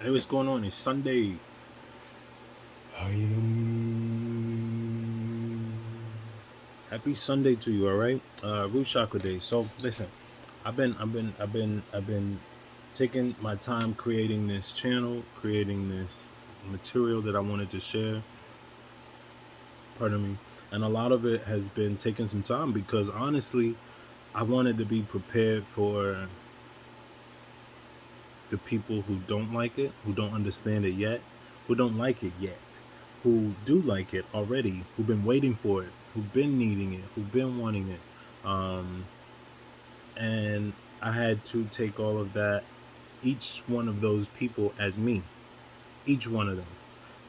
Hey, what's going on? It's Sunday. I Happy Sunday to you. All right. Root Chakra Day. So listen, I've been taking my time creating this channel, creating this material that I wanted to share. Pardon me. And a lot of it has been taking some time because honestly, I wanted to be prepared for the people who don't like it, who don't understand it yet, who don't like it yet, who do like it already, who've been waiting for it, who've been needing it, who've been wanting it. Um, and I had to take all of that, each one of those people as me, each one of them,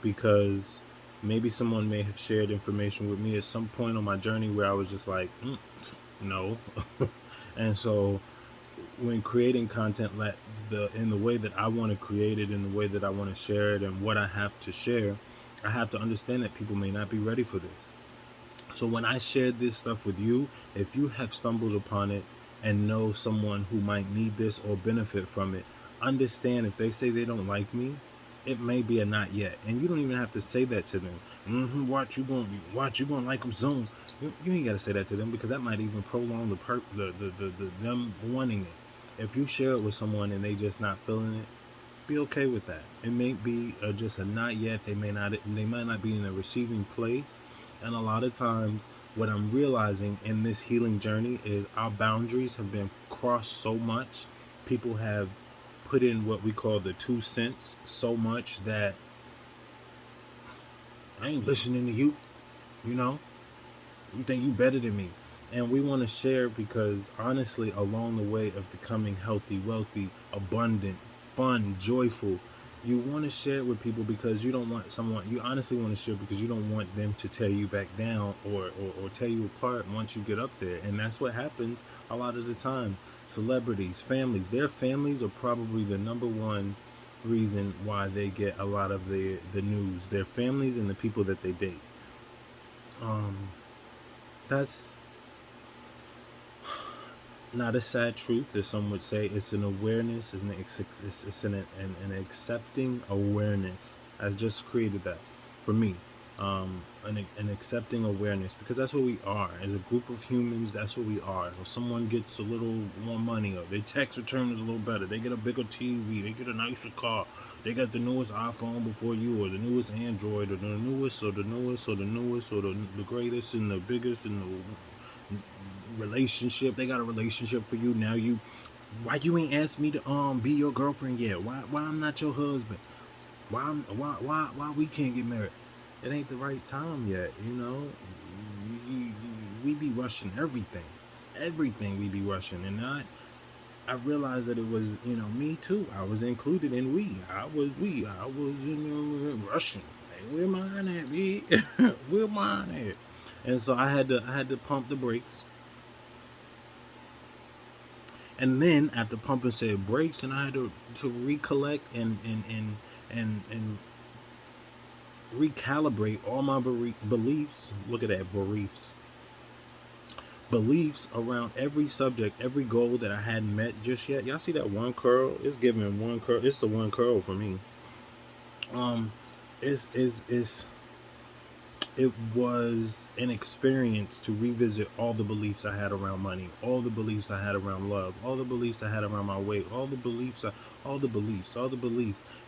because maybe someone may have shared information with me at some point on my journey where I was just like, no. And so when creating content like in the way that I want to create it, in the way that I want to share it, and what I have to share, I have to understand that people may not be ready for this. So when I share this stuff with you, if you have stumbled upon it and know someone who might need this or benefit from it, understand if they say they don't like me, it may be a not yet, and you don't even have to say that to them. Watch you gonna like them soon. You ain't gotta say that to them because that might even prolong the them wanting it. If you share it with someone and they just not feeling it, be okay with that. It may be just a not yet. They might not be in a receiving place. And a lot of times, what I'm realizing in this healing journey is our boundaries have been crossed so much. People have put in what we call the 2 cents so much that I ain't listening to you. You know, you think you better than me. And we want to share because honestly, along the way of becoming healthy, wealthy, abundant, fun, joyful, you want to share it with people because you don't want someone, you honestly want to share because you don't want them to tear you back down or tear you apart once you get up there. And that's what happens a lot of the time. Celebrities, families, their families are probably the number one reason why they get a lot of the news. Their families and the people that they date. Um, that's not a sad truth, as some would say. It's an awareness. It's an accepting awareness. I just created that for me. An accepting awareness because that's what we are as a group of humans. That's what we are. If someone gets a little more money or their tax return is a little better, they get a bigger TV, they get a nicer car, they got the newest iPhone before you, or the newest Android, or the newest, or the newest, or the newest, or the greatest and the biggest and the relationship. They got a relationship for you now. Why you ain't asked me to be your girlfriend yet? Why I'm not your husband? Why we can't get married? It ain't the right time yet. We be rushing everything we be rushing, and I realized that it was me too. I was included in I was rushing. Like, where mine at, me? Where mine at? And so I had to pump the brakes. And then after pumping said brakes, and I had to recollect and recalibrate all my beliefs. Look at that, beliefs around every subject, every goal that I hadn't met just yet. Y'all see that one curl? It's giving one curl. It's the one curl for me. Um, it's it was an experience to revisit all the beliefs I had around money, all the beliefs I had around love, all the beliefs I had around my weight, all the beliefs.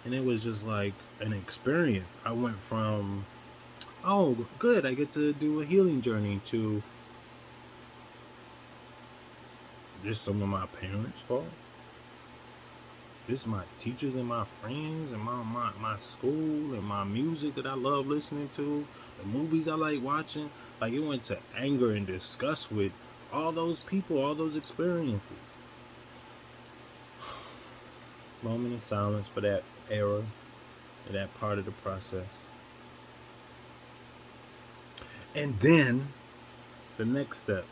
And it was just like an experience. I went from, oh, good, I get to do a healing journey, to this some of my parents' fault. This is my teachers and my friends and my school and my music that I love listening to, the movies I like watching. Like, it went to anger and disgust with all those people, all those experiences. Moment of silence for that era, for that part of the process. And then the next step,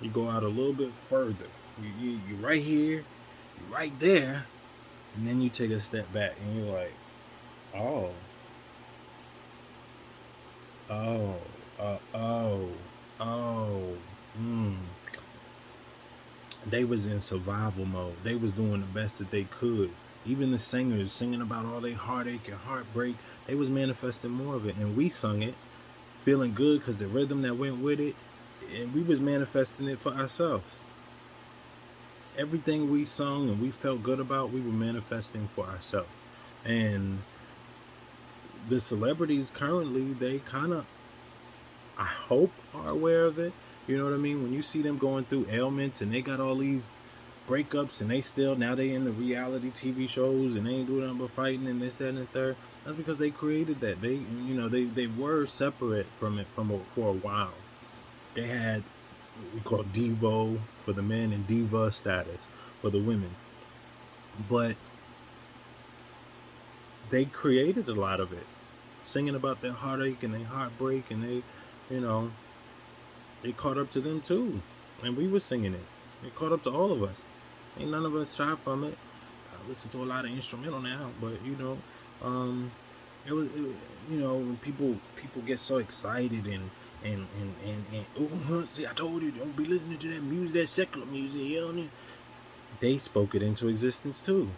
you go out a little bit further. You right here, you right there, and then you take a step back and you're like, oh, oh, oh, oh, oh, hmm. They was in survival mode. They was doing the best that they could. Even the singers singing about all their heartache and heartbreak, they was manifesting more of it, and we sung it, feeling good because the rhythm that went with it, and we was manifesting it for ourselves. Everything we sung and we felt good about, we were manifesting for ourselves. And the celebrities currently, they kind of, I hope, are aware of it. You know what I mean? When you see them going through ailments and they got all these breakups and they still, now they in the reality TV shows and they ain't doing nothing but fighting and this, that, and the third. That's because they created that. They were separate from it for a while. They had what we call Devo for the men and Diva status for the women. But they created a lot of it, singing about their heartache and their heartbreak, and you know, it caught up to them too, and we were singing it. It caught up to all of us. Ain't none of us shy from it. I listen to a lot of instrumental now, but um, when people get so excited and oh, see, I told you don't be listening to that music, that secular music, you know. They spoke it into existence too.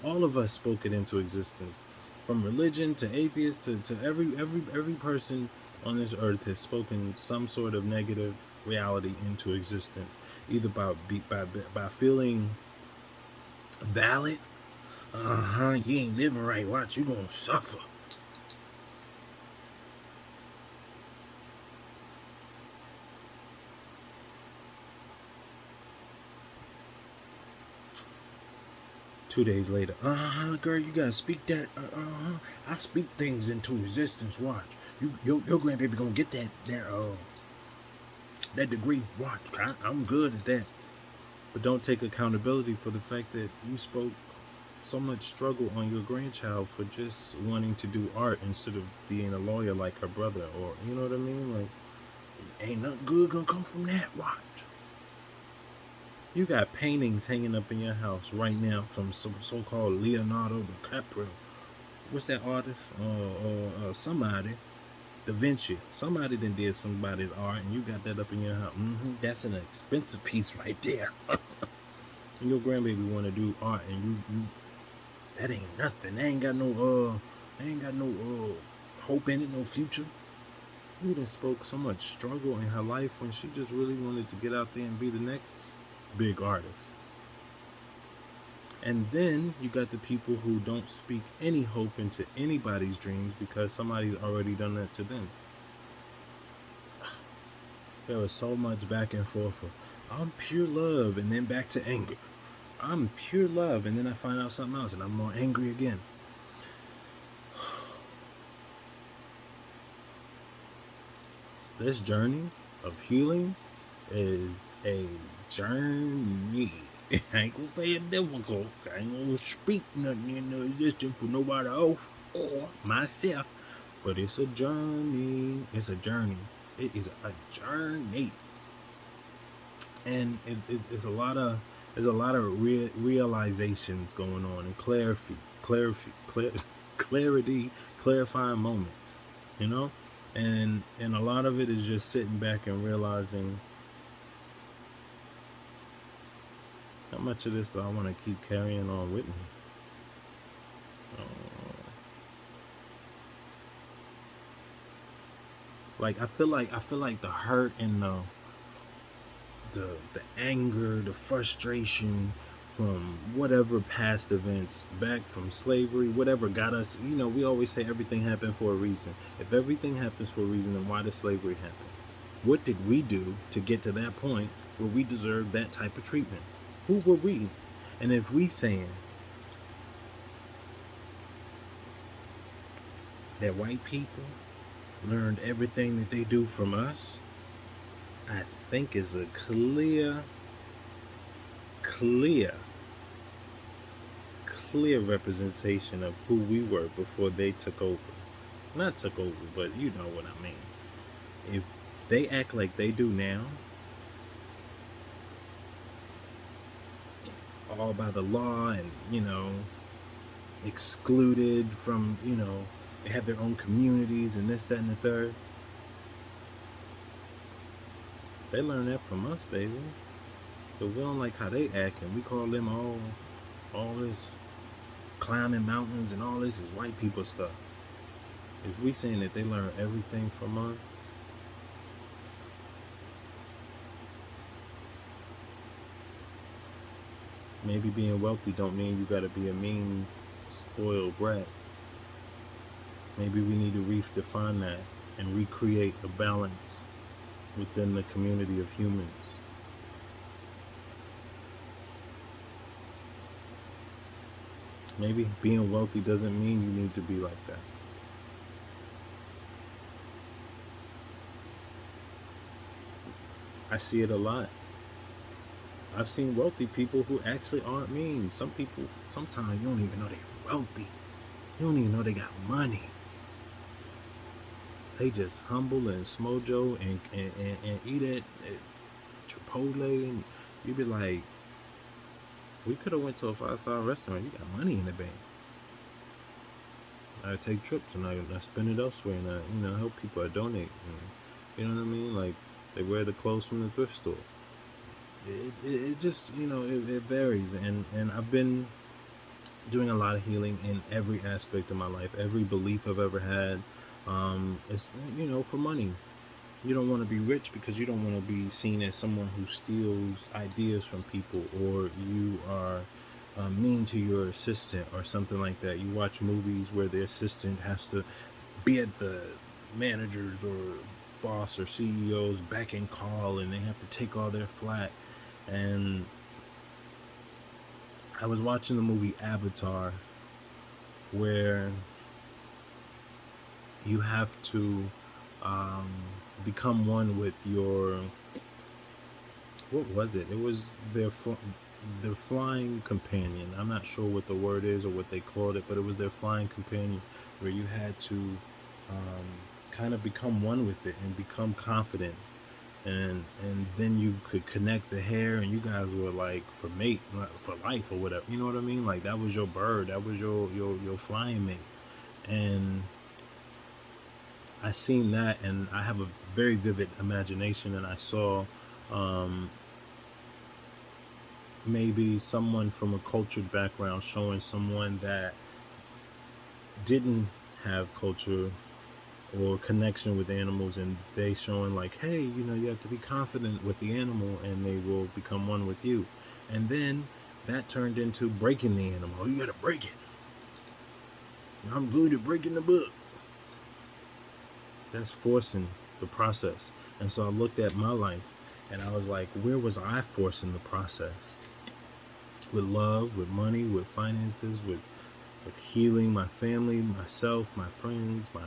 All of us spoke it into existence, from religion to atheists to every person on this earth has spoken some sort of negative reality into existence, either by feeling valid. You ain't living right. Watch, you gonna suffer. 2 days later, girl, you gotta speak that. I speak things into existence. Watch, your grandbaby gonna get that degree. Watch, I'm good at that. But don't take accountability for the fact that you spoke so much struggle on your grandchild for just wanting to do art instead of being a lawyer like her brother, or you know what I mean? Like, ain't nothing good gonna come from that. Watch. You got paintings hanging up in your house right now from some so-called Leonardo DiCaprio. What's that artist? Somebody. Da Vinci. Somebody that did somebody's art, and you got that up in your house. That's an expensive piece right there. And your grandbaby want to do art, and you that ain't nothing. They ain't got no hope in it, no future. You done spoke so much struggle in her life when she just really wanted to get out there and be the next big artist. And then you got the people who don't speak any hope into anybody's dreams because somebody's already done that to them. There was so much back and forth of, I'm pure love, and then back to anger. I'm pure love, and then I find out something else, and I'm more angry again. This journey of healing is a journey. I ain't gonna say it's difficult. I ain't gonna speak nothing into existence for nobody else or myself. But it's a journey. It's a journey. It is a journey. And it's a lot of realizations going on and clarity, clarifying moments, you know, and a lot of it is just sitting back and realizing how much of this do I want to keep carrying on with me. Like I feel like the hurt and the anger, the frustration from whatever past events, back from slavery, whatever got us. We always say everything happened for a reason. If everything happens for a reason, then why did slavery happen? What did we do to get to that point where we deserve that type of treatment? Who were we? And if we saying that white people learned everything that they do from us, I think is a clear representation of who we were before they took over. Not took over, but you know what I mean. If they act like they do now, all by the law and, excluded from, they have their own communities and this, that, and the third. They learned that from us, baby. But we don't like how they act, and we call them all this climbing mountains and all this is white people stuff. If we saying that they learn everything from us, maybe being wealthy don't mean you gotta be a mean, spoiled brat. Maybe we need to redefine that and recreate a balance within the community of humans. Maybe being wealthy doesn't mean you need to be like that. I see it a lot. I've seen wealthy people who actually aren't mean. Some people, sometimes you don't even know they're wealthy. You don't even know they got money. They just humble and smojo and eat at Chipotle, and you be like, we could have went to a 5-star restaurant. You got money in the bank. I take trips and I spend it elsewhere, and I help people. I donate. And, you know what I mean? Like, they wear the clothes from the thrift store. It just it varies, and I've been doing a lot of healing in every aspect of my life. Every belief I've ever had, it's for money. You don't want to be rich because you don't want to be seen as someone who steals ideas from people, or you are mean to your assistant or something like that. You watch movies where the assistant has to be at the managers or boss or CEO's beck and call, and they have to take all their flack. And I was watching the movie Avatar, where you have to um, become one with your, what was it? It was their flying companion. I'm not sure what the word is or what they called it, but it was their flying companion, where you had to kind of become one with it and become confident, and then you could connect the hair, and you guys were like for mate, for life or whatever. You know what I mean? Like, that was your bird, that was your flying mate. And I seen that, and I have a very vivid imagination, and I saw um, maybe someone from a cultured background showing someone that didn't have culture or connection with animals, and they showing like, hey, you have to be confident with the animal and they will become one with you. And then that turned into breaking the animal. Oh, you gotta break it. I'm good at breaking the book. That's forcing the process. And so I looked at my life, and I was like, where was I forcing the process? With love, with money, with finances, with healing my family, myself, my friends, my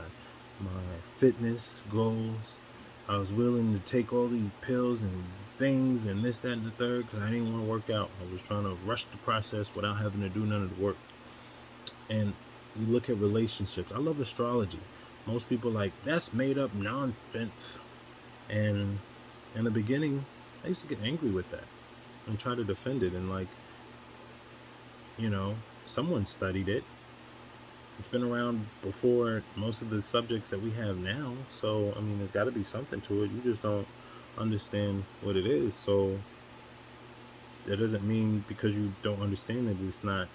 fitness goals. I was willing to take all these pills and things and this, that, and the third, because I didn't want to work out. I was trying to rush the process without having to do none of the work. And you look at relationships. I love astrology. Most people like, that's made up nonsense. And in the beginning, I used to get angry with that and try to defend it. And like, someone studied it. It's been around before most of the subjects that we have now. So, I mean, there's got to be something to it. You just don't understand what it is. So, that doesn't mean because you don't understand that it's not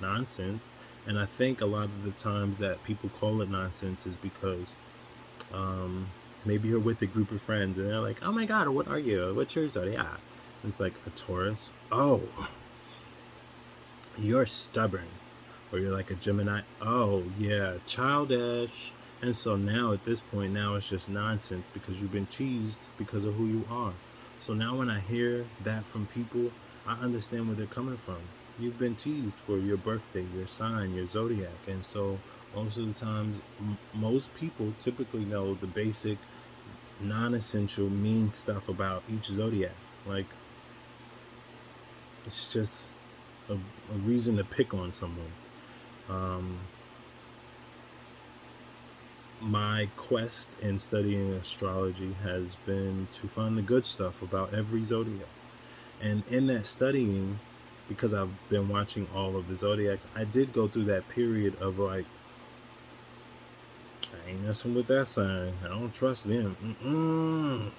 nonsense. And I think a lot of the times that people call it nonsense is because maybe you're with a group of friends and they're like, oh my God, what are you? What's your zodiac? And it's like, a Taurus. Oh, you're stubborn. Or you're like a Gemini. Oh, yeah, childish. And so now at this point, now it's just nonsense because you've been teased because of who you are. So now when I hear that from people, I understand where they're coming from. You've been teased for your birthday, your sign, your zodiac. And so most of the times, most people typically know the basic, non-essential, mean stuff about each zodiac. Like, it's just a reason to pick on someone. Um, my quest in studying astrology has been to find the good stuff about every zodiac. And in that studying, because I've been watching all of the zodiacs, I did go through that period of like, I ain't messing with that sign. I don't trust them.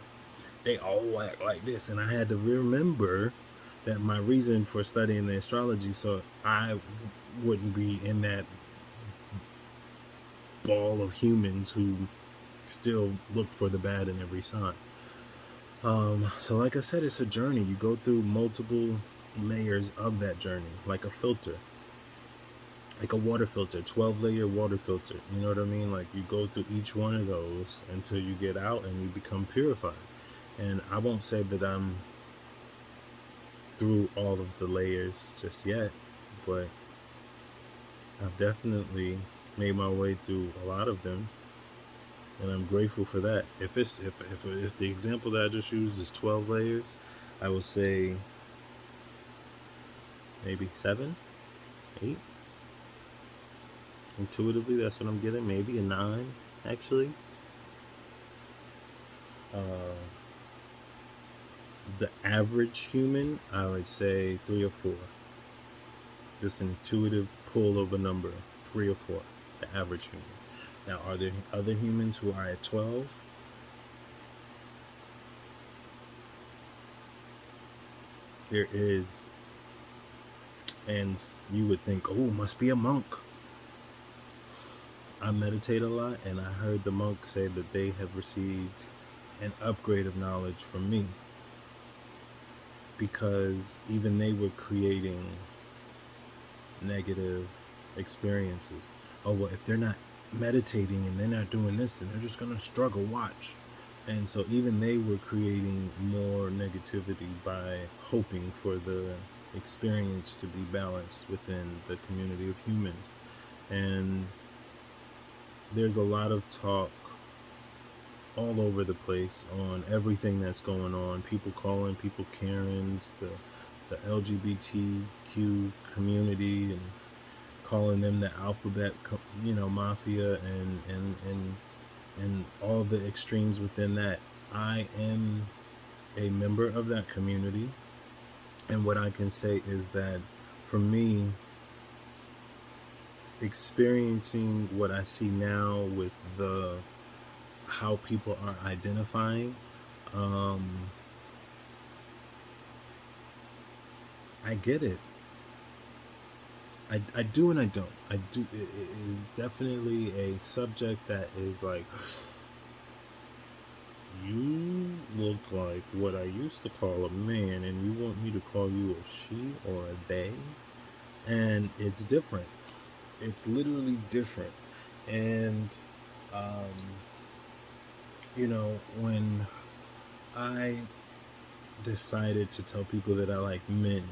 They all act like this. And I had to remember that my reason for studying the astrology, so I wouldn't be in that ball of humans who still look for the bad in every sign. So like I said, it's a journey. You go through multiple layers of that journey, like a filter, like a water filter, 12-layer water filter. You know what I mean? Like you go through each one of those until you get out and you become purified. And I won't say that I'm through all of the layers just yet, but I've definitely made my way through a lot of them, and I'm grateful for that. If the example that I just used is 12 layers, I would say maybe 7, 8. Intuitively, that's what I'm getting. Maybe a 9, actually. Uh, the average human, I would say 3 or 4. This intuitive pull of a number, 3 or 4. The average human. Now, are there other humans who are at 12? There is. And you would think, oh, must be a monk. I meditate a lot, and I heard the monk say that they have received an upgrade of knowledge from me, because even they were creating negative experiences. Oh, well, if they're not meditating and they're not doing this, then they're just going to struggle. Watch. And so even they were creating more negativity by hoping for the experience to be balanced within the community of humans. And there's a lot of talk all over the place on everything that's going on. People calling people Karens, the LGBTQ community, and calling them the alphabet, mafia, and all the extremes within that. I am a member of that community, and what I can say is that for me, experiencing what I see now with the how people are identifying, I get it. I do and I don't. I do. It is definitely a subject that is like, you look like what I used to call a man, and you want me to call you a she or a they, and it's different. It's literally different, and um, when I decided to tell people that I like men,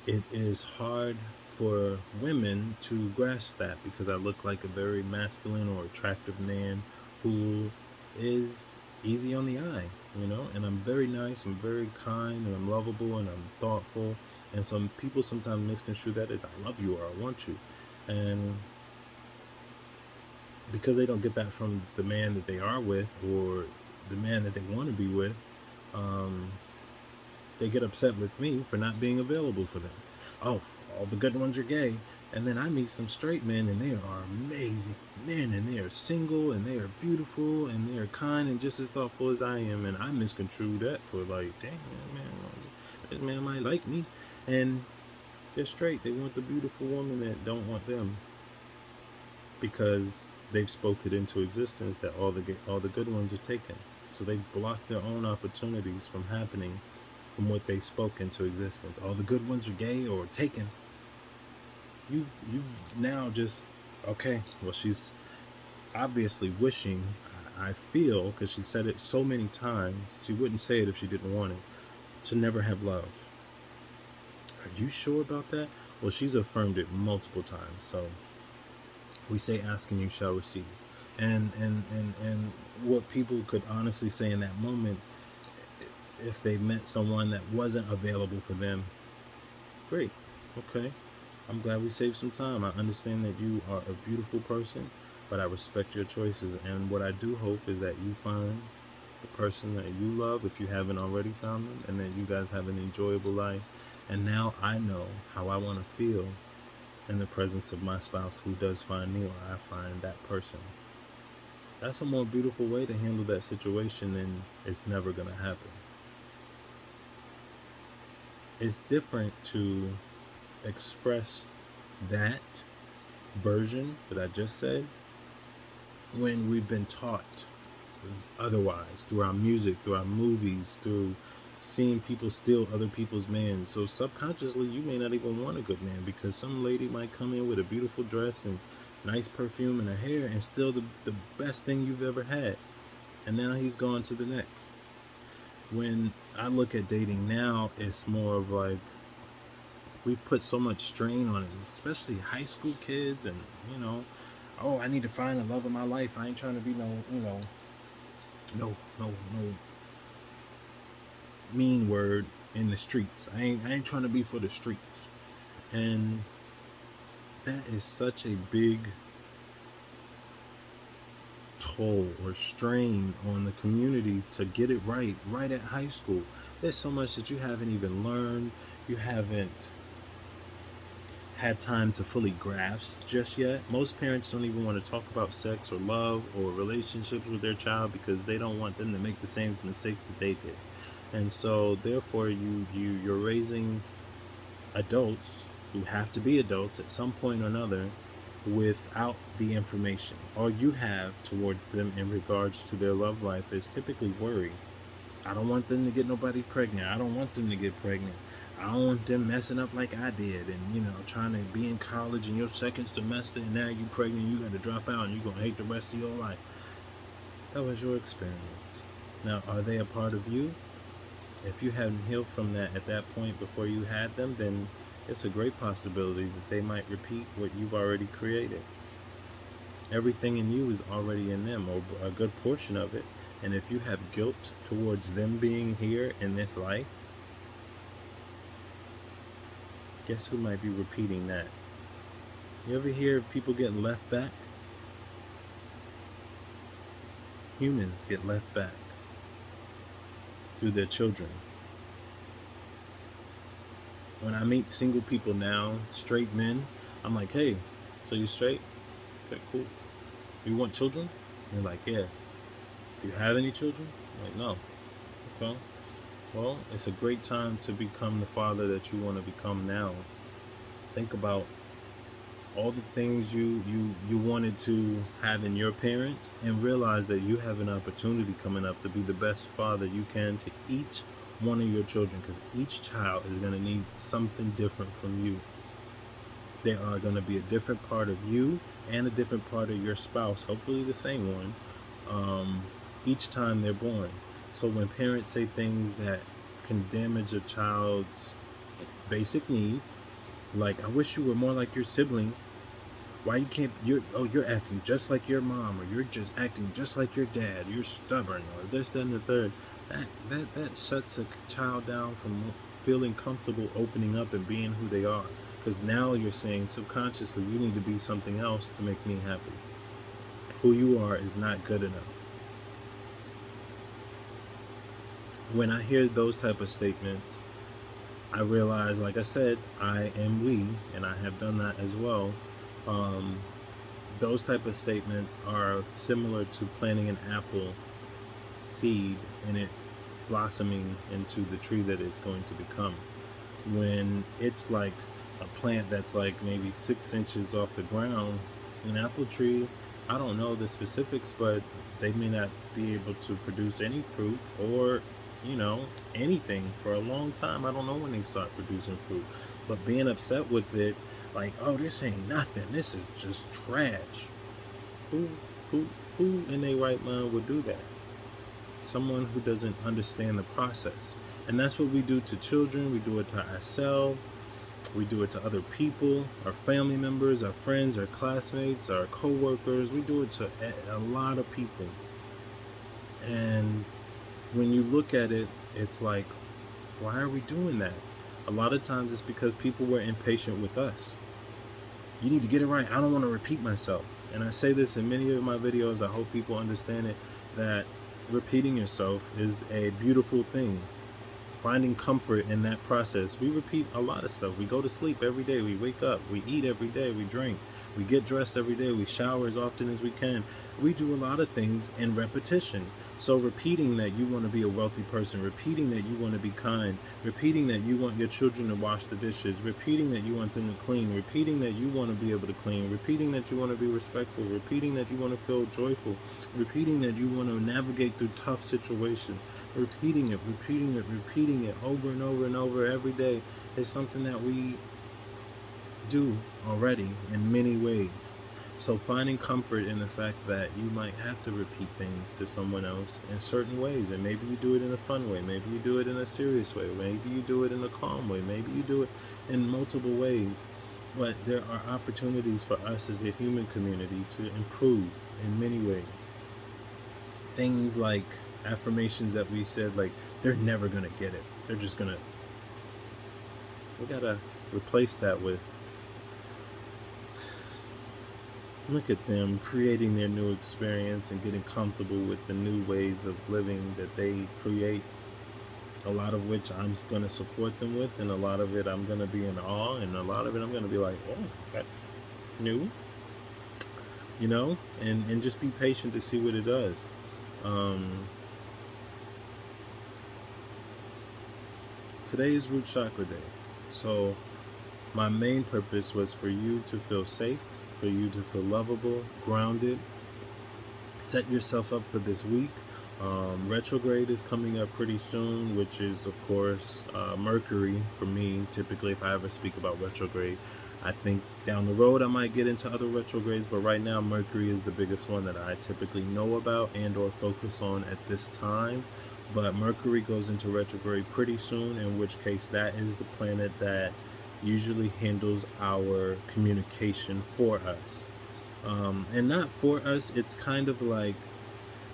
it is hard for women to grasp that, because I look like a very masculine or attractive man who is easy on the eye, and I'm very nice, I'm very kind, and I'm lovable, and I'm thoughtful. And some people sometimes misconstrue that as I love you or I want you. And because they don't get that from the man that they are with or the man that they want to be with, um, they get upset with me for not being available for them. Oh, all the good ones are gay. And then I meet some straight men, and they are amazing men, and they are single, and they are beautiful, and they are kind and just as thoughtful as I am. And I misconstrue that for like, dang, man, this man might like me. And they're straight. They want the beautiful woman that don't want them, because they've spoken into existence that all the good ones are taken. So they block their own opportunities from happening from what they spoke into existence. All the good ones are gay or taken. You now just, okay. Well, she's obviously wishing. I feel, because she said it so many times, she wouldn't say it if she didn't want it, to never have love. Are you sure about that? Well, she's affirmed it multiple times. So we say, ask and you shall receive. And what people could honestly say in that moment, if they met someone that wasn't available for them, great, okay, I'm glad we saved some time. I understand that you are a beautiful person, but I respect your choices. And what I do hope is that you find the person that you love, if you haven't already found them, and that you guys have an enjoyable life. And now I know how I want to feel in the presence of my spouse who does find me, or I find that person. That's a more beautiful way to handle that situation, and it's never going to happen. It's different to express that version that I just said when we've been taught otherwise through our music, through our movies, through seeing people steal other people's man. So subconsciously, you may not even want a good man because some lady might come in with a beautiful dress and nice perfume and a hair and steal the best thing you've ever had. And now he's gone to the next. When I look at dating now, it's more of like we've put so much strain on it, especially high school kids, and you know, oh, I need to find the love of my life. I ain't trying to be no, no mean word in the streets. I ain't trying to be for the streets. And that is such a big toll or strain on the community to get it right at high school. There's so much that you haven't even learned. You haven't had time to fully grasp just yet. Most parents don't even want to talk about sex or love or relationships with their child because they don't want them to make the same mistakes that they did. And so therefore you're raising adults who have to be adults at some point or another without the information. All you have towards them in regards to their love life is typically worry. I don't want them to get nobody pregnant. I don't want them to get pregnant. I don't want them messing up like I did and, trying to be in college in your second semester and now you pregnant, you got to drop out and you're going to hate the rest of your life. That was your experience. Now, are they a part of you? If you hadn't healed from that at that point before you had them, then it's a great possibility that they might repeat what you've already created. Everything in you is already in them, or a good portion of it. And if you have guilt towards them being here in this life, guess who might be repeating that? You ever hear of people getting left back? Humans get left back through their children. When I meet single people now, straight men, I'm like, hey, so you straight? Okay, cool. You want children? And they're like, yeah. Do you have any children? I'm like, no. Okay. Well, it's a great time to become the father that you want to become now. Think about all the things you wanted to have in your parents and realize that you have an opportunity coming up to be the best father you can to each one of your children, because each child is going to need something different from you. There are going to be a different part of you and a different part of your spouse, hopefully the same one, each time they're born. So when parents say things that can damage a child's basic needs, like, I wish you were more like your sibling. Why you can't, you're acting just like your mom, or you're just acting just like your dad, you're stubborn, or this, that, and the third. That shuts a child down from feeling comfortable opening up and being who they are. Because now you're saying subconsciously, you need to be something else to make me happy. Who you are is not good enough. When I hear those type of statements, I realize, like I said, I am we, and I have done that as well. Those type of statements are similar to planting an apple seed and it blossoming into the tree that it's going to become. When it's like a plant that's like maybe 6 inches off the ground, an apple tree, I don't know the specifics, but they may not be able to produce any fruit or anything for a long time. I don't know when they start producing fruit, but being upset with it, like, oh, this ain't nothing, this is just trash. Who who who in their right mind would do that? Someone who doesn't understand the process. And that's what we do to children. We do it to ourselves. We do it to other people, our family members, our friends, our classmates, our co-workers. We do it to a lot of people. And when you look at it, it's like, why are we doing that? A lot of times it's because people were impatient with us. You need to get it right. I don't want to repeat myself. And I say this in many of my videos. I hope people understand it, that repeating yourself is a beautiful thing. Finding comfort in that process. We repeat a lot of stuff. We go to sleep every day. We wake up. We eat every day. We drink. We get dressed every day. We shower as often as we can. We do a lot of things in repetition. So repeating that you want to be a wealthy person, repeating that you want to be kind, repeating that you want your children to wash the dishes, repeating that you want them to clean, repeating that you want to be able to clean, repeating that you want to be respectful, repeating that you want to feel joyful, repeating that you want to navigate through tough situations, repeating it over and over and over every day is something that we do already in many ways. So finding comfort in the fact that you might have to repeat things to someone else in certain ways, and maybe you do it in a fun way, maybe you do it in a serious way, maybe you do it in a calm way, maybe you do it in multiple ways. But there are opportunities for us as a human community to improve in many ways. Things like affirmations that we said, like, they're never gonna get it. They're just gonna, we gotta replace that with, look at them creating their new experience and getting comfortable with the new ways of living that they create. A lot of which I'm going to support them with, and a lot of it I'm going to be in awe, and a lot of it I'm going to be like, oh, that's new, and just be patient to see what it does. Today is Root Chakra Day. So my main purpose was for you to feel safe, for you to feel lovable, grounded. Set yourself up for this week. Retrograde is coming up pretty soon, which is, of course, Mercury for me. Typically, if I ever speak about retrograde, I think down the road I might get into other retrogrades, but right now Mercury is the biggest one that I typically know about and or focus on at this time. But Mercury goes into retrograde pretty soon, in which case that is the planet that usually handles our communication for us. And not for us, it's kind of like,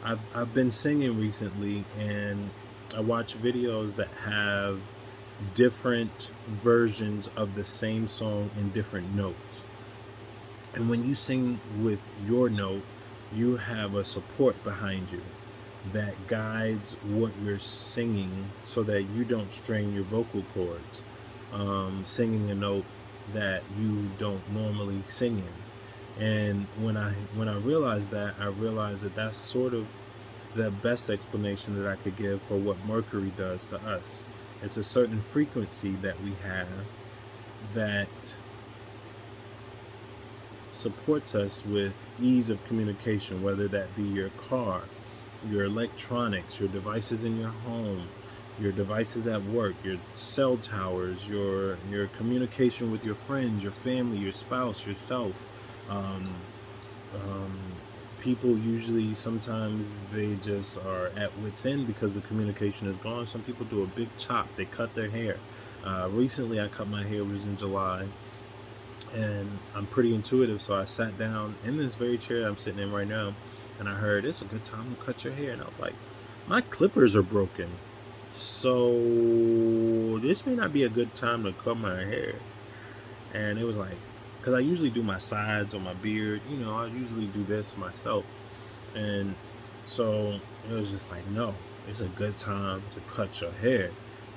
I've been singing recently, and I watch videos that have different versions of the same song in different notes. And when you sing with your note, you have a support behind you that guides what you're singing so that you don't strain your vocal cords, singing a note that you don't normally sing in. And when I realized that, I realized that that's sort of the best explanation that I could give for what Mercury does to us. It's a certain frequency that we have that supports us with ease of communication, whether that be your car, your electronics, your devices in your home, your devices at work, your cell towers, your communication with your friends, your family, your spouse, yourself. People usually, sometimes they just are at wit's end because the communication is gone. Some people do a big chop. They cut their hair. Recently, I cut my hair. It was in July. And I'm pretty intuitive, so I sat down in this very chair I'm sitting in right now, and I heard, it's a good time to cut your hair. And I was like, my clippers are broken, so this may not be a good time to cut my hair. And it was like, because I usually do my sides or my beard, I usually do this myself. And so it was just like, no, it's a good time to cut your hair.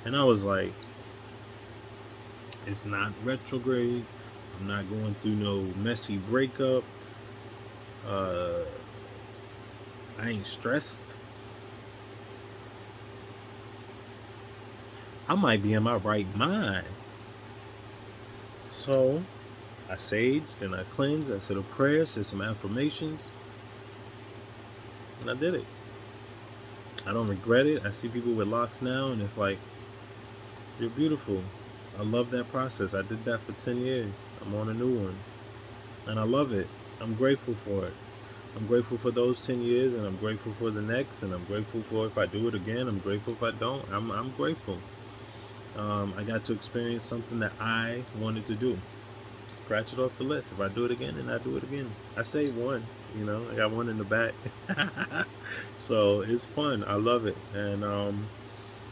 And I was like, it's not retrograde. I'm not going through no messy breakup. I ain't stressed. I might be in my right mind. So I saged and I cleansed. I said a prayer, said some affirmations, and I did it. I don't regret it. I see people with locks now, and it's like, you're beautiful. I love that process. I did that for 10 years. I'm on a new one, and I love it. I'm grateful for it. I'm grateful for those 10 years, and I'm grateful for the next, and I'm grateful for if I do it again. I'm grateful if I don't. I'm grateful. I got to experience something that I wanted to do. Scratch it off the list. If I do it again, then I do it again. I saved one. I got one in the back. So it's fun. I love it. And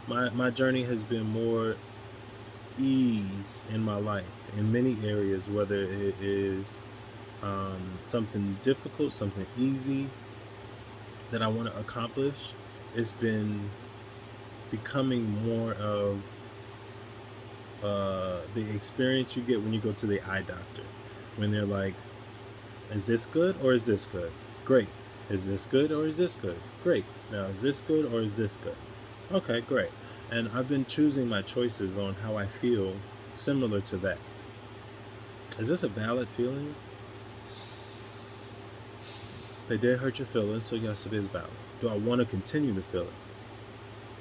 my journey has been more ease in my life in many areas, whether it is something difficult, something easy that I want to accomplish. It's been becoming more of the experience you get when you go to the eye doctor, when they're like, is this good or is this good? Great. Is this good or is this good? Great. Now, is this good or is this good? Okay, great. And I've been choosing my choices on how I feel similar to that. Is this a valid feeling? They did hurt your feelings, so yes, it is valid. Do I want to continue to feel it?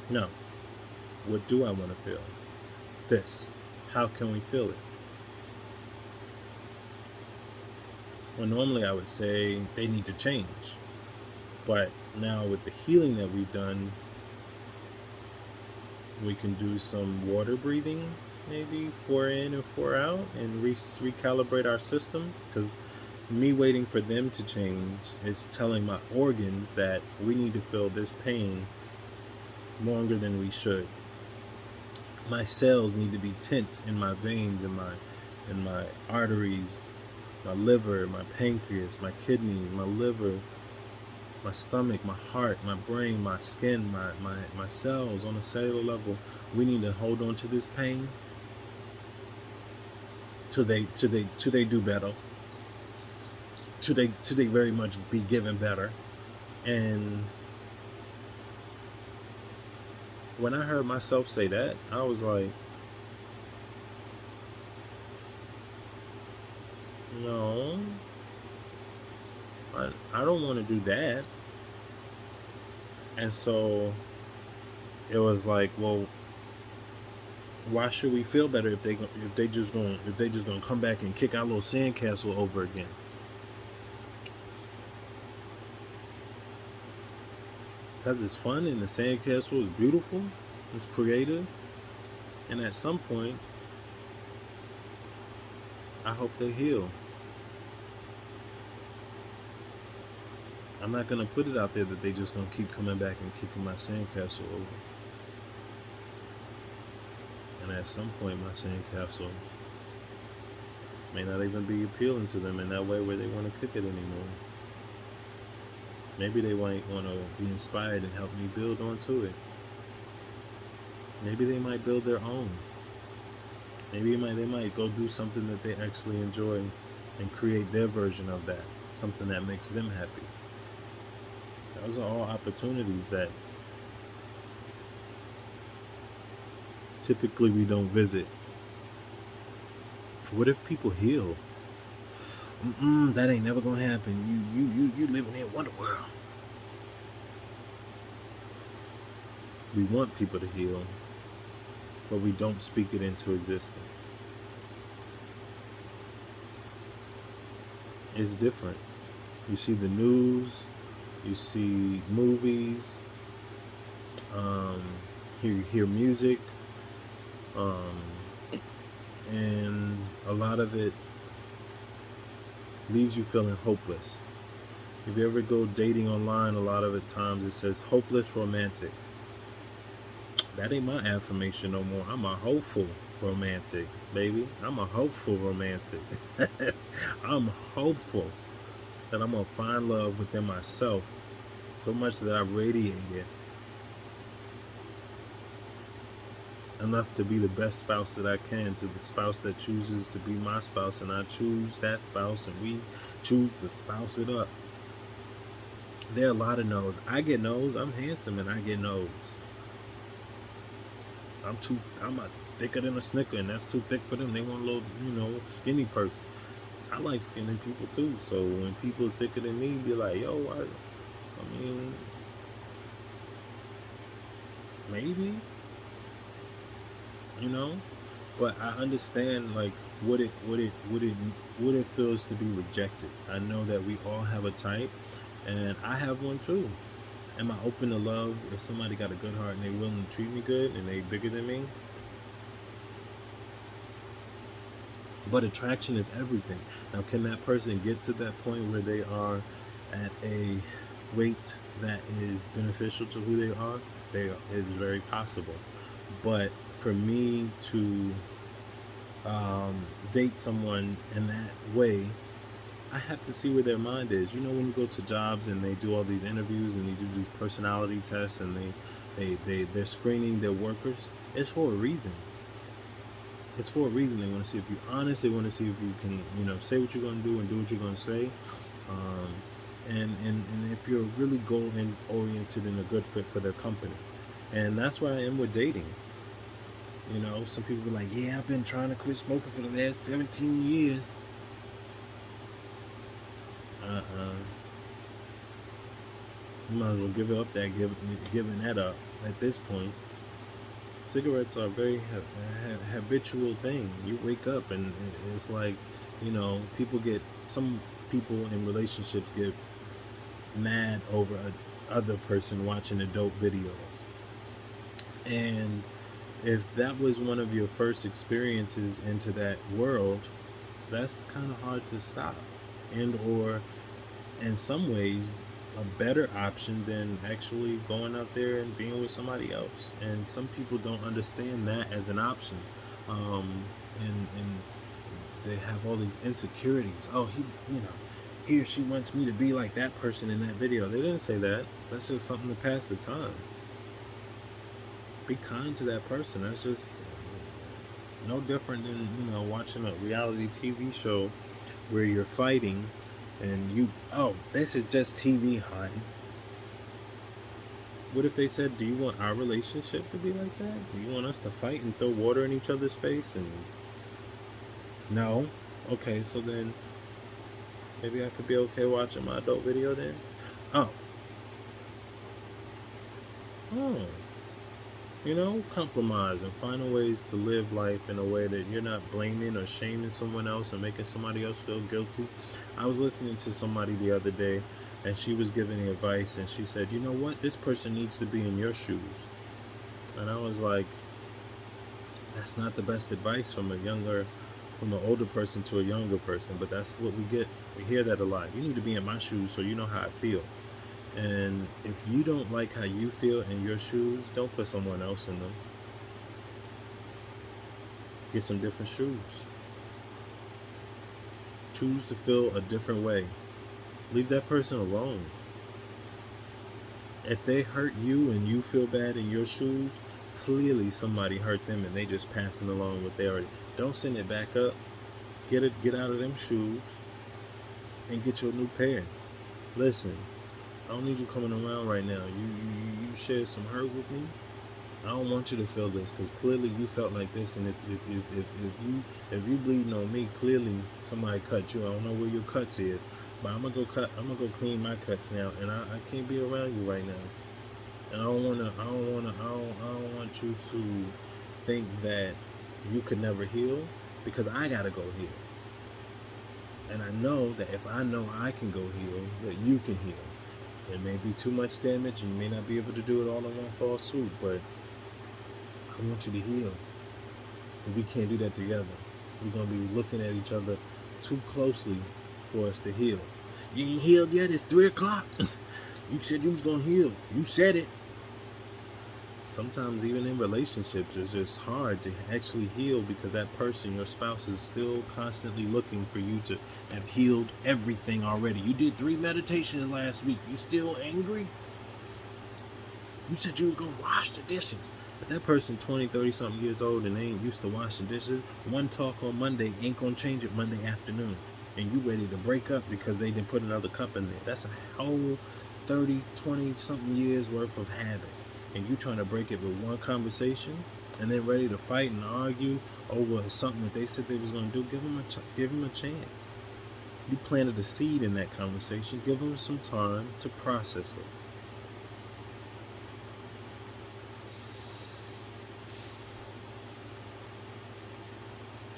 No. What do I want to feel? This. How can we feel it? Well, normally I would say they need to change. But now with the healing that we've done, we can do some water breathing, maybe 4 in and 4 out, and recalibrate our system. Because me waiting for them to change is telling my organs that we need to feel this pain longer than we should. My cells need to be tense in my veins, in my arteries, my liver, my pancreas, my kidneys, my liver, my stomach, my heart, my brain, my skin, my cells on a cellular level. We need to hold on to this pain till they do better. Till they very much be given better. And when I heard myself say that, I was like, no, I don't want to do that. And so it was like, well, why should we feel better if they just gonna come back and kick our little sandcastle over again? Because it's fun and the sandcastle is beautiful, it's creative, and at some point, I hope they heal. I'm not gonna put it out there that they just gonna keep coming back and kicking my sandcastle over. And at some point, my sandcastle may not even be appealing to them in that way where they want to kick it anymore. Maybe they might want to be inspired and help me build onto it. Maybe they might build their own. Maybe they might go do something that they actually enjoy and create their version of that, something that makes them happy. Those are all opportunities that typically we don't visit. What if people heal? That ain't never gonna happen. You living in Wonder World. We want people to heal, but we don't speak it into existence. It's different. You see the news, you see movies, you hear music, and a lot of it leaves you feeling hopeless. If you ever go dating online, a lot of the times it says hopeless romantic. That ain't my affirmation no more. I'm a hopeful romantic, baby. I'm a hopeful romantic. I'm hopeful that I'm gonna find love within myself so much that I radiate it enough to be the best spouse that I can to the spouse that chooses to be my spouse, and I choose that spouse and we choose to spouse it up. There are a lot of no's. I get no's. I'm handsome and I get no's. I'm a thicker than a Snicker, and that's too thick for them. They want a little, skinny person. I like skinny people too. So when people thicker than me be like, yo, I mean, maybe, but I understand like what it feels to be rejected. I know that we all have a type, and I have one too. Am I open to love if somebody got a good heart and they willing to treat me good and they bigger than me? But attraction is everything. Now, can that person get to that point where they are at a weight that is beneficial to who they are? It's very possible. But for me to date someone in that way, I have to see where their mind is. When you go to jobs and they do all these interviews and they do these personality tests and they're screening their workers, it's for a reason. It's for a reason. They want to see if you're honest. They want to see if you can, say what you're going to do and do what you're going to say. and if you're really goal oriented and a good fit for their company. And that's where I am with dating. You know, some people be like, yeah, I've been trying to quit smoking for the last 17 years. Uh-uh. You might as well give up that, giving that up at this point. Cigarettes are a very habitual thing. You wake up and it's like, some people in relationships get mad over a other person watching adult videos. And if that was one of your first experiences into that world, that's kind of hard to stop. And or in some ways a better option than actually going out there and being with somebody else. And some people don't understand that as an option. And they have all these insecurities. Oh, he or she wants me to be like that person in that video. They didn't say that. That's just something to pass the time. Be kind to that person. That's just no different than watching a reality TV show where you're fighting and this is just TV, hon. What if they said, do you want our relationship to be like that? Do you want us to fight and throw water in each other's face? And no. Okay, so then maybe I could be okay watching my adult video then. Oh. Oh. Compromise and finding ways to live life in a way that you're not blaming or shaming someone else or making somebody else feel guilty. I was listening to somebody the other day, and she was giving advice, and she said, you know what, this person needs to be in your shoes. And I was like, that's not the best advice from an older person to a younger person, but that's what we get. We hear that a lot. You need to be in my shoes so you know how I feel. And if you don't like how you feel in your shoes, don't put someone else in them. Get some different shoes. Choose to feel a different way. Leave that person alone. If they hurt you and you feel bad in your shoes, clearly somebody hurt them and they just passing along what they already. Don't send it back up. Get out of them shoes and get your new pair. Listen, I don't need you coming around right now. You shared some hurt with me. I don't want you to feel this because clearly you felt like this. And if you bleeding on me, clearly somebody cut you. I don't know where your cuts is, but I'm gonna go clean my cuts now. And I can't be around you right now. And I don't want you to think that you could never heal because I gotta go heal. And I know that if I know I can go heal, that you can heal. It may be too much damage and you may not be able to do it all in one fall swoop, but I want you to heal. And we can't do that together. We're going to be looking at each other too closely for us to heal. You ain't healed yet? It's 3 o'clock. You said you was going to heal. You said it. Sometimes even in relationships, it's just hard to actually heal because that person, your spouse, is still constantly looking for you to have healed everything already. You did 3 meditations last week. You still angry? You said you was going to wash the dishes. But that person 20, 30 something years old and they ain't used to washing dishes. One talk on Monday ain't going to change it Monday afternoon. And you ready to break up because they didn't put another cup in there. That's a whole 30, 20 something years worth of habit. And you trying to break it with one conversation and then ready to fight and argue over something that they said they was going to do, give them a chance. You planted a seed in that conversation. Give them some time to process it.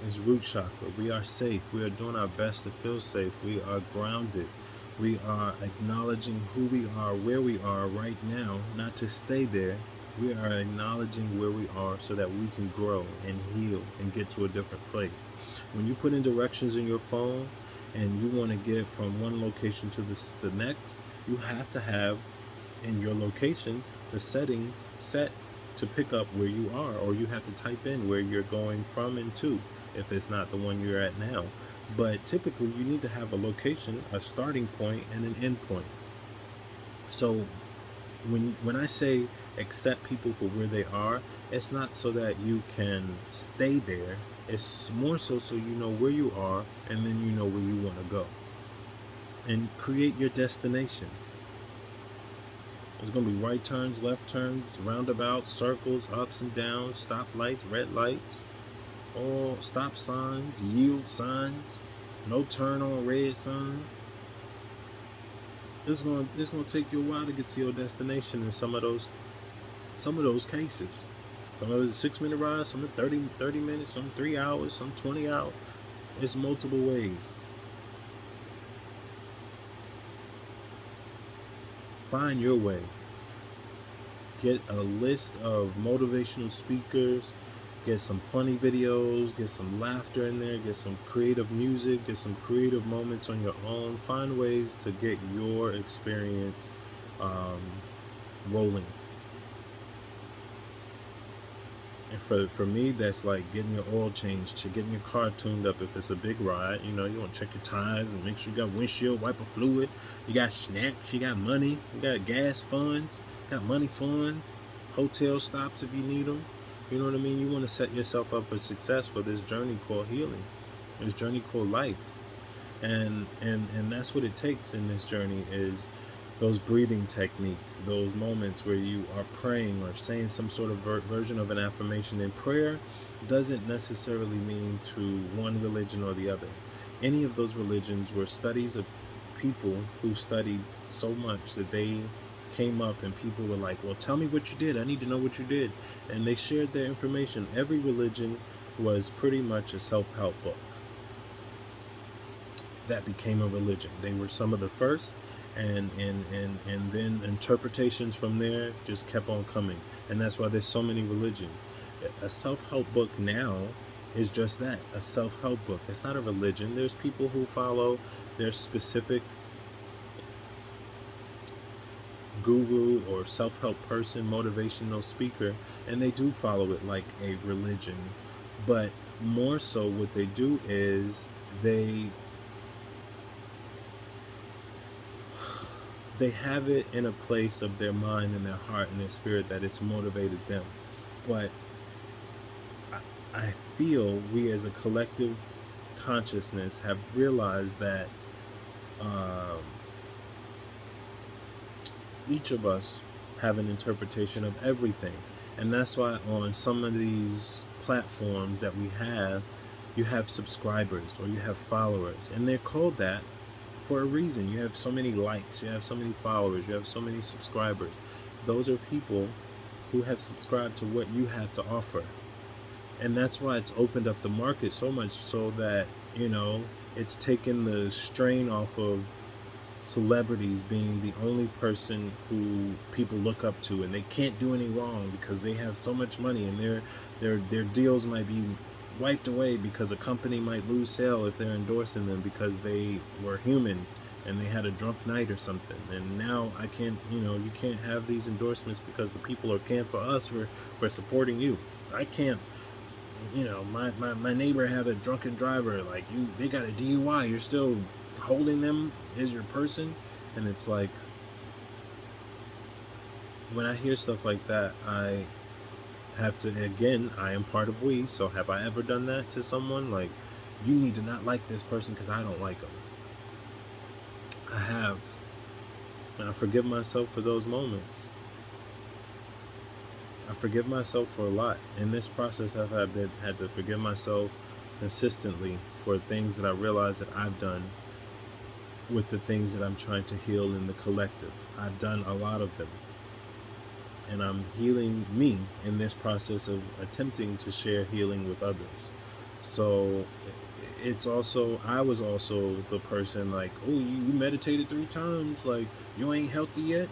It's root chakra. We are safe. We are doing our best to feel safe. We are grounded. We are acknowledging who we are, where we are right now, not to stay there. We are acknowledging where we are so that we can grow and heal and get to a different place. When you put in directions in your phone and you want to get from one location to the next, you have to have in your location the settings set to pick up where you are, or you have to type in where you're going from and to if it's not the one you're at now. But typically you need to have a location, a starting point, and an end point. So when I say accept people for where they are, it's not so that you can stay there. It's more so you know where you are and then you know where you want to go. and create your destination. There's going to be right turns, left turns, roundabouts, circles, ups and downs, stop lights, red lights, all stop signs, yield signs, no turn on red signs. It's gonna take you a while to get to your destination in some of those cases. Some of it's 6 minute rides, some are 30 minutes, some 3 hours, some 20 hours. It's multiple ways. Find your way. Get a list of motivational speakers, get some funny videos, get some laughter in there, get some creative music, get some creative moments on your own. Find ways to get your experience um, rolling. And for me, that's like getting your oil changed, to getting your car tuned up. If it's a big ride, you want to check your tires and make sure you got windshield wiper fluid, you got snacks, you got money, you got gas funds, got money funds, hotel stops if you need them. You know what I mean? You want to set yourself up for success for this journey called healing, this journey called life. And that's what it takes in this journey, is those breathing techniques, those moments where you are praying or saying some sort of version of an affirmation. And prayer doesn't necessarily mean to one religion or the other. Any of those religions were studies of people who studied so much that they came up and people were like, well, tell me what you did, I need to know what you did. And they shared their information. Every religion was pretty much a self-help book that became a religion. They were some of the first, and then interpretations from there just kept on coming. And that's why there's so many religions. A self-help book now is just that, a self-help book. It's not a religion. There's people who follow their specific guru or self-help person, motivational speaker, and they do follow it like a religion. But more so what they do is they have it in a place of their mind and their heart and their spirit that it's motivated them. But I feel we as a collective consciousness have realized that each of us have an interpretation of everything. And that's why on some of these platforms that we have, you have subscribers or you have followers. And they're called that for a reason. You have so many likes, you have so many followers, you have so many subscribers. Those are people who have subscribed to what you have to offer. And that's why it's opened up the market so much, so that, it's taken the strain off of celebrities being the only person who people look up to, and they can't do any wrong because they have so much money, and their deals might be wiped away because a company might lose sale if they're endorsing them because they were human and they had a drunk night or something. And now I can't, you can't have these endorsements because the people will cancel us for supporting you. I can't, my neighbor had a drunken driver, like they got a DUI, you're still holding them as your person. And it's like, when I hear stuff like that, I have to, again, I am part of we, so have I ever done that to someone? Like, you need to not like this person because I don't like them. I have. And I forgive myself for those moments. I forgive myself for a lot. In this process, I've had to forgive myself consistently for things that I realize that I've done with the things that I'm trying to heal in the collective. I've done a lot of them. And I'm healing me in this process of attempting to share healing with others. So I was also the person like, oh, you meditated 3 times, like you ain't healthy yet.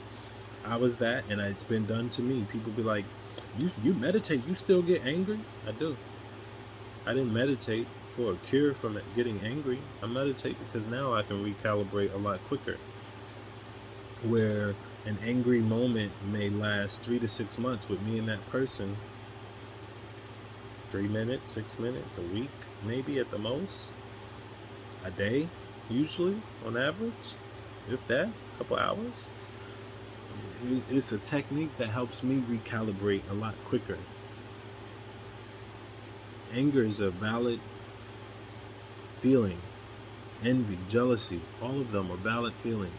I was that, and it's been done to me. People be like, you meditate, you still get angry? I do. I didn't meditate for a cure from getting angry. I meditate because now I can recalibrate a lot quicker. Where an angry moment may last 3 to 6 months with me and that person, 3 minutes, 6 minutes, a week, maybe at the most, a day, usually on average, if that, a couple hours. It's a technique that helps me recalibrate a lot quicker. Anger is a valid feeling, envy, jealousy, all of them are valid feelings.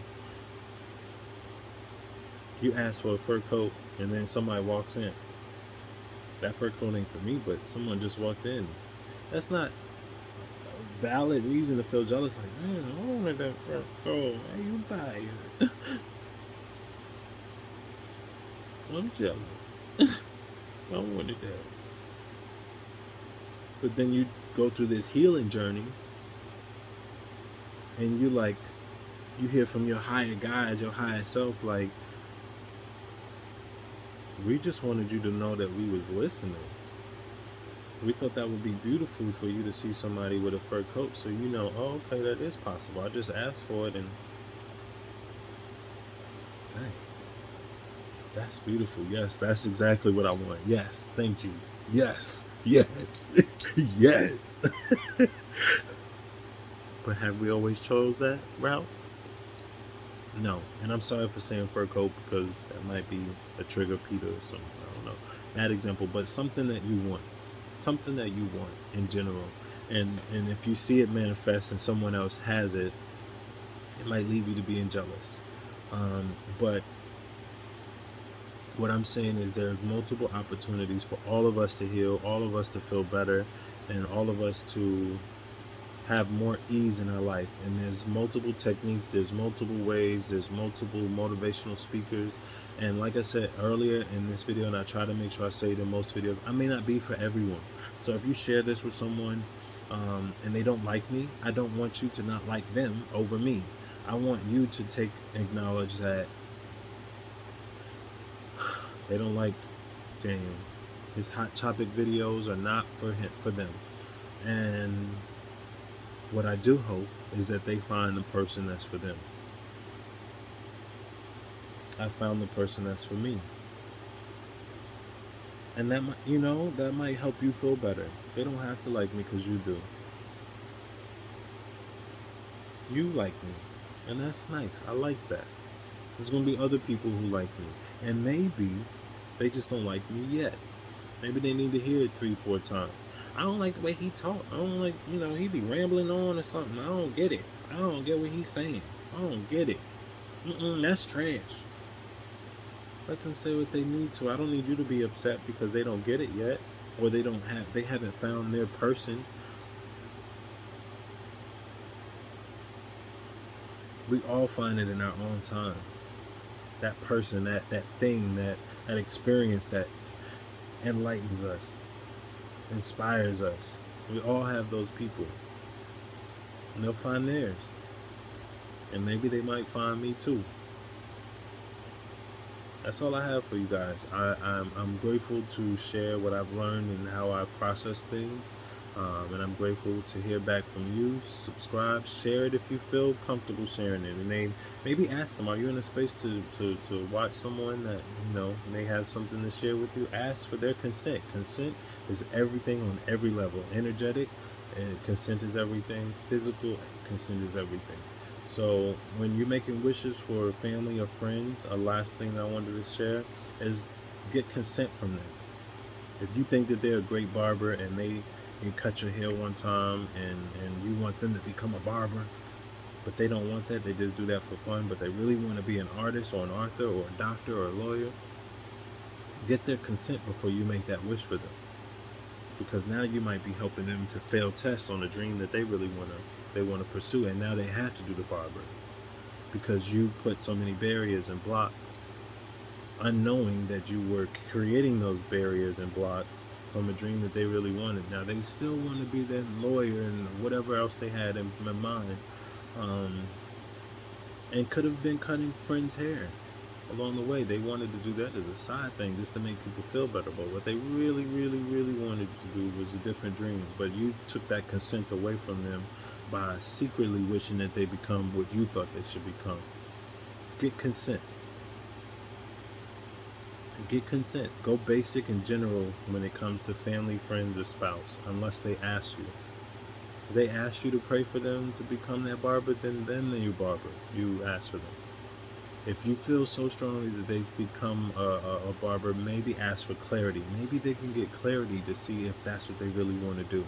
You ask for a fur coat and then somebody walks in. That fur coat ain't for me, but someone just walked in. That's not a valid reason to feel jealous. Like, man, I wanted that fur coat. How you buy it? I'm jealous. I wanted that. But then you go through this healing journey and you hear from your higher guides, your higher self, like, we just wanted you to know that we was listening. We thought that would be beautiful for you to see somebody with a fur coat, so you know, oh, okay, that is possible. I just asked for it, and dang, that's beautiful. Yes, that's exactly what I want. Yes, thank you. Yes, yes, yes. But have we always chose that route? No. And I'm sorry for saying fur coat because that might be a trigger Peter or something. I don't know. Bad example, but something that you want. Something that you want in general. And if you see it manifest and someone else has it, it might leave you to being jealous. But what I'm saying is there are multiple opportunities for all of us to heal, all of us to feel better, and all of us to have more ease in our life. And there's multiple techniques, there's multiple ways, there's multiple motivational speakers. And like I said earlier in this video, and I try to make sure I say it in most videos, I may not be for everyone. So if you share this with someone and they don't like me, I don't want you to not like them over me. I want you to acknowledge that they don't like Daniel. His hot topic videos are not for them. And what I do hope is that they find the person that's for them. I found the person that's for me. And that might, that might help you feel better. They don't have to like me because you do. You like me. And that's nice. I like that. There's going to be other people who like me. And maybe they just don't like me yet. Maybe they need to hear it 3-4 times. I don't like the way he talk. I don't like, he be rambling on or something. I don't get it. I don't get what he's saying. I don't get it. That's trash. Let them say what they need to. I don't need you to be upset because they don't get it yet, or they haven't found their person. We all find it in our own time. That person, that thing, that experience that enlightens us, inspires us. We all have those people. And they'll find theirs. And maybe they might find me too. That's all I have for you guys. I'm grateful to share what I've learned and how I process things. And I'm grateful to hear back from you. Subscribe, share it if you feel comfortable sharing it. And maybe ask them, are you in a space to watch someone that may have something to share with you? Ask for their consent. Consent is everything on every level. Energetic, consent is everything. Physical, consent is everything. So when you're making wishes for family or friends, a last thing I wanted to share is get consent from them. If you think that they're a great barber and they cut your hair one time and you want them to become a barber, but they don't want that, they just do that for fun, but they really want to be an artist or an author or a doctor or a lawyer, get their consent before you make that wish for them. Because now you might be helping them to fail tests on a dream that they really want to pursue, and now they have to do the barber because you put so many barriers and blocks, unknowing that you were creating those barriers and blocks from a dream that they really wanted. Now they still want to be that lawyer and whatever else they had in mind, and could have been cutting friends' hair along the way. They wanted to do that as a side thing just to make people feel better, but what they really, really, really wanted to do was a different dream. But you took that consent away from them by secretly wishing that they become what you thought they should become. Get consent. Get consent. Go basic and general when it comes to family, friends, or spouse, unless they ask you. If they ask you to pray for them to become that barber, then you barber. You ask for them. If you feel so strongly that they become a barber, maybe ask for clarity. Maybe they can get clarity to see if that's what they really want to do.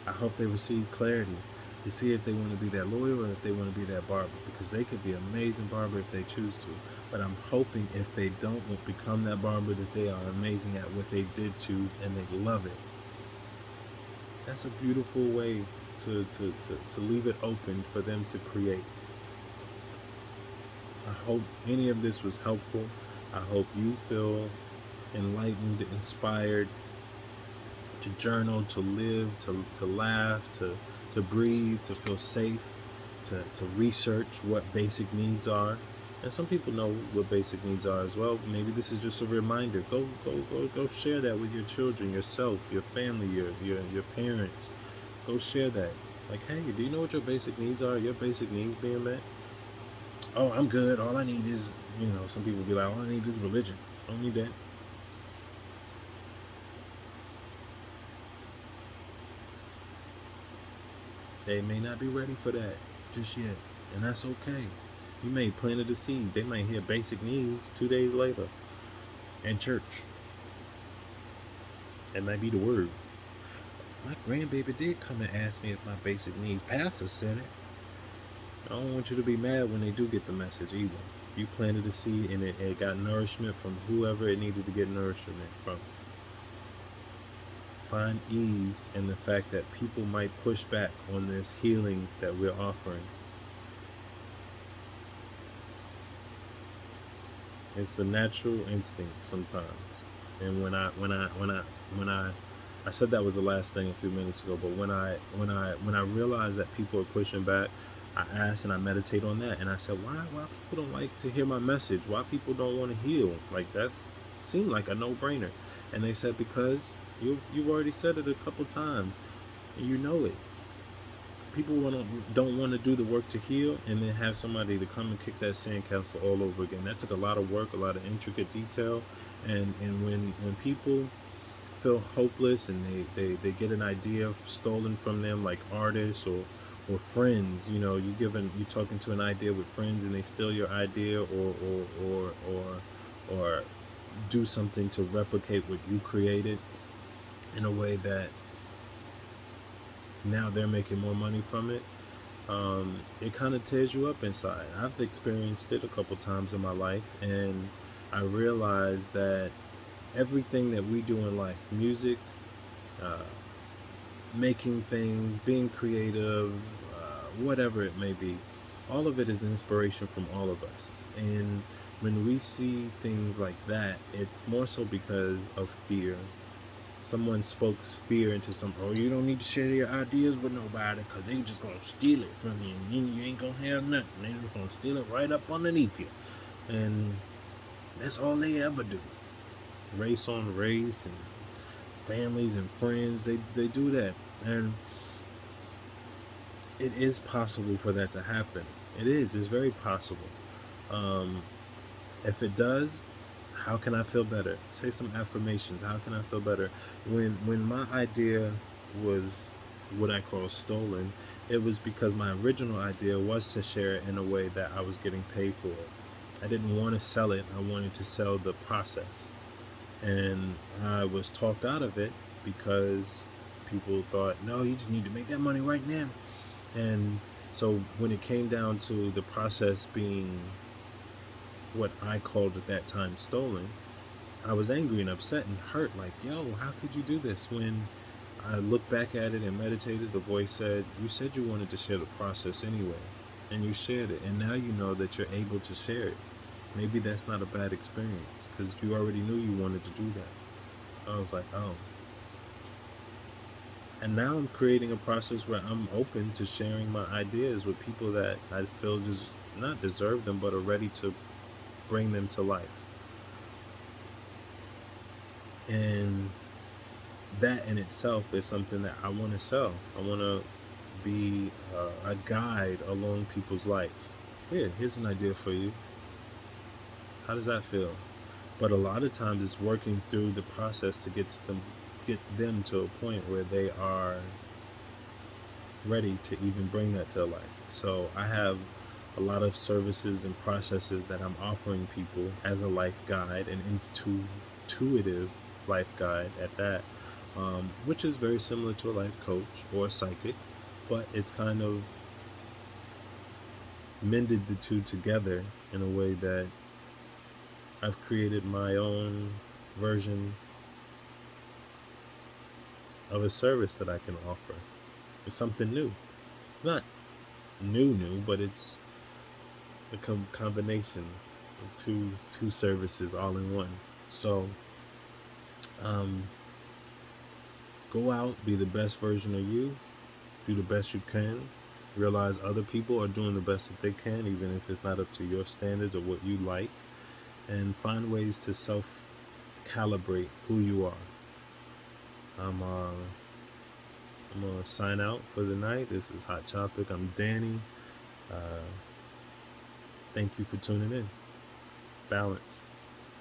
I hope they receive clarity. to see if they want to be that lawyer or if they want to be that barber, because they could be an amazing barber if they choose to. But I'm hoping if they don't become that barber, that they are amazing at what they did choose and they love it. That's a beautiful way to leave it open for them to create. I hope any of this was helpful. I hope you feel enlightened, inspired to journal, to live, to laugh, to breathe, to feel safe, to research what basic needs are. And some people know what basic needs are as well. Maybe this is just a reminder. Go share that with your children, yourself, your family, your parents. Go share that. Like, hey, do you know what your basic needs are? Are your basic needs being met? Oh, I'm good. All I need is, some people be like, all I need is religion. I don't need that. They may not be ready for that just yet, and that's okay. You may plant the seed. They might hear basic needs 2 days later in church. That might be the word. My grandbaby did come and ask me if my basic needs. Pastor said it. I don't want you to be mad when they do get the message either. You planted a seed and it got nourishment from whoever it needed to get nourishment from. Find ease in the fact that people might push back on this healing that we're offering. It's a natural instinct sometimes. And I said that was the last thing a few minutes ago, but when I realized that people are pushing back, I asked and I meditate on that, and I said, why people don't like to hear my message? Why people don't want to heal? Like, that's seemed like a no-brainer. And they said, because you've already said it a couple times, and you know it. People don't want to do the work to heal, and then have somebody to come and kick that sandcastle all over again. That took a lot of work, a lot of intricate detail, and when people feel hopeless and they get an idea stolen from them, like artists or friends, you talking to an idea with friends and they steal your idea, or do something to replicate what you created in a way that now they're making more money from it. It kind of tears you up inside. I've experienced it a couple times in my life, and I realized that everything that we do in life, music, uh, making things, being creative, whatever it may be, all of it is inspiration from all of us. And when we see things like that, it's more so because of fear. Someone spoke fear into some. Oh, you don't need to share your ideas with nobody because they just gonna steal it from you, and then you ain't gonna have nothing. They just gonna steal it right up underneath you, and that's all they ever do. Race on race, and families and friends, they do that. And it is possible for that to happen. It's very possible. um, if it does, how can I feel better? Say some affirmations. How can I feel better? When my idea was what I call stolen, it was because my original idea was to share it in a way that I was getting paid for it. I didn't want to sell it. I wanted to sell the process. And I was talked out of it because people thought, no, you just need to make that money right now. And so when it came down to the process being what I called at that time stolen, I was angry and upset and hurt. Like, yo, how could you do this? When I looked back at it and meditated, the voice said, you said you wanted to share the process anyway, and you shared it. And now you know that you're able to share it. Maybe that's not a bad experience because you already knew you wanted to do that. I was like, oh. And now I'm creating a process where I'm open to sharing my ideas with people that I feel just not deserve them, but are ready to bring them to life. And that in itself is something that I want to sell. I want to be a guide along people's life. Here's an idea for you. How does that feel? But a lot of times it's working through the process to get them to a point where they are ready to even bring that to life. So I have a lot of services and processes that I'm offering people as a life guide, an intuitive life guide at that, which is very similar to a life coach or a psychic, but it's kind of mended the two together in a way that I've created my own version of a service that I can offer. It's something new. Not new, but it's a combination of two services all in one. So, um, go out, be the best version of you, do the best you can. Realize other people are doing the best that they can, even if it's not up to your standards or what you like, and find ways to self calibrate who you are. I'm uh, I'm gonna sign out for the night. This is Hot Topic. I'm Danny. Uh, thank you for tuning in. Balance.